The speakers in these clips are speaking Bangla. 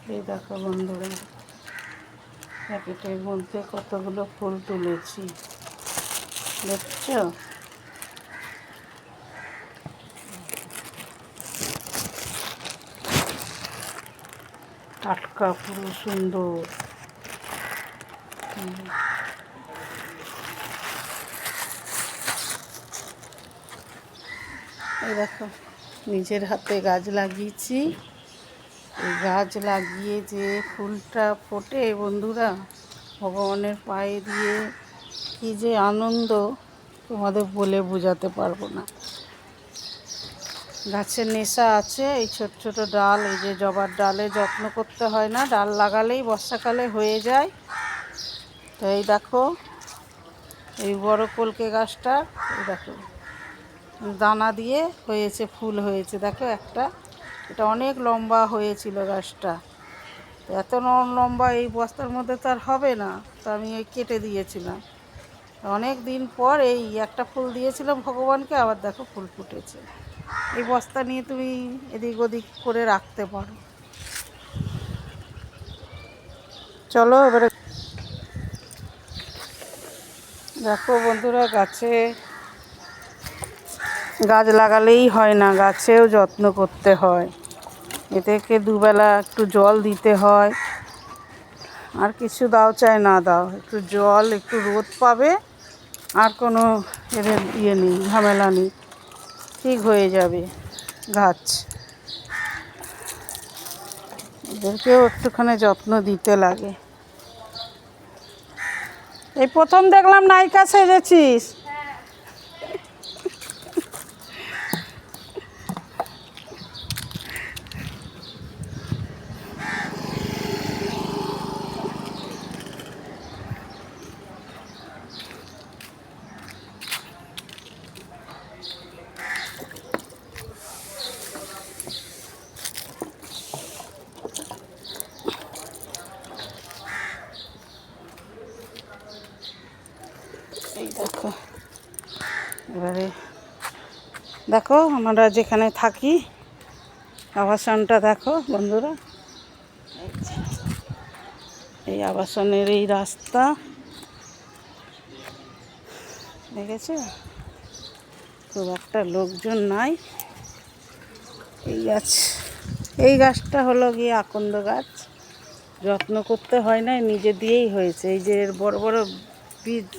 এই দেখো বন্ধুরা, প্যাকেটের মধ্যে কতগুলো ফুল তুলেছি, দেখছো? টাটকা, পুরো সুন্দর। এই দেখো, নিজের হাতে গাছ লাগিয়েছি। এই গাছ লাগিয়ে যে ফুলটা ফোটে বন্ধুরা, ভগবানের পায়ে দিয়ে কি যে আনন্দ তোমাদের বলে বোঝাতে পারবো না। গাছের নেশা আছে। এই ছোট ছোট ডাল, এই যে জবার ডালে যত্ন করতে হয় না, ডাল লাগালেই বর্ষাকালে হয়ে যায়। তো এই দেখো, এই বড় কলকে গাছটা, এই দেখো দানা দিয়ে হয়েছে, ফুল হয়েছে। দেখো একটা, এটা অনেক লম্বা হয়েছিল গাছটা। এত লম্বা এই বস্তার মধ্যে তো আর হবে না, তো আমি এই কেটে দিয়েছিলাম। অনেক দিন পর এই একটা ফুল দিয়েছিলাম ভগবানকে, আবার দেখো ফুল ফুটেছে। এই বস্তা নিয়ে তুমি এদিক ওদিক করে রাখতে পারো। চলো এবারে দেখো বন্ধুরা, গাছ লাগালেই হয় না, গাছেও যত্ন করতে হয়। এদেরকে দুবেলা একটু জল দিতে হয়, আর কিছু দাও চাই না দাও, একটু জল, একটু রোদ পাবে, আর কোনো এদের নেই, ঝামেলা নেই, ঠিক হয়ে যাবে গাছ। এদেরকেও একটুখানি যত্ন দিতে লাগে। এই প্রথম দেখলাম নায়িকা সেজেছিস। এই দেখো, এবারে দেখো আমরা যেখানে থাকি আবাসনটা দেখো বন্ধুরা, এই আবাসনের এই রাস্তা দেখেছো, খুব একটা লোকজন নাই। এই গাছটা হলো গিয়ে আকন্দ গাছ, যত্ন করতে হয় না, নিজে দিয়েই হয়েছে। এই যে বড় বড় বীজ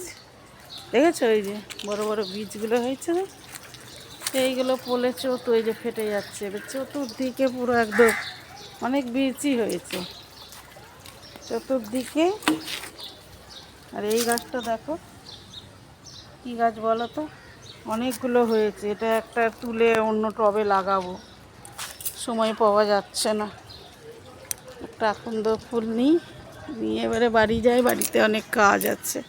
দেখেছো, এই যে বড় বড় বীজগুলো হয়েছে না, সেইগুলো পলেছে তো, এই যে ফেটে যাচ্ছে। চতুর্দিকে পুরো একদম অনেক বীজই হয়েছে চতুর্দিকে। আর এই গাছটা দেখো, কি গাছ বলো তো, অনেকগুলো হয়েছে। এটা একটা তুলে অন্য টবে লাগাবো, সময় পাওয়া যাচ্ছে না। একটা আকন্দ ফুল নিয়ে এবারে বাড়ি যাই, বাড়িতে অনেক কাজ আছে।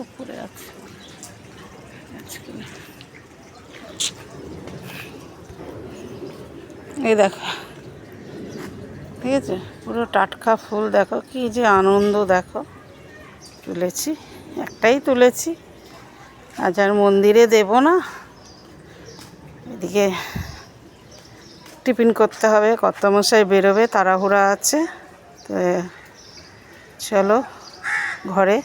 উপরে আছে এই দেখো, ঠিক আছে, পুরো টাটকা ফুল। দেখো কি যে আনন্দ, দেখো তুলেছি, একটাই তুলেছি, আজ আর মন্দিরে দেব না। এদিকে টিফিন করতে হবে, কর্তামশাই বেরোবে, তাড়াহুড়া আছে। তো চলো ঘরে।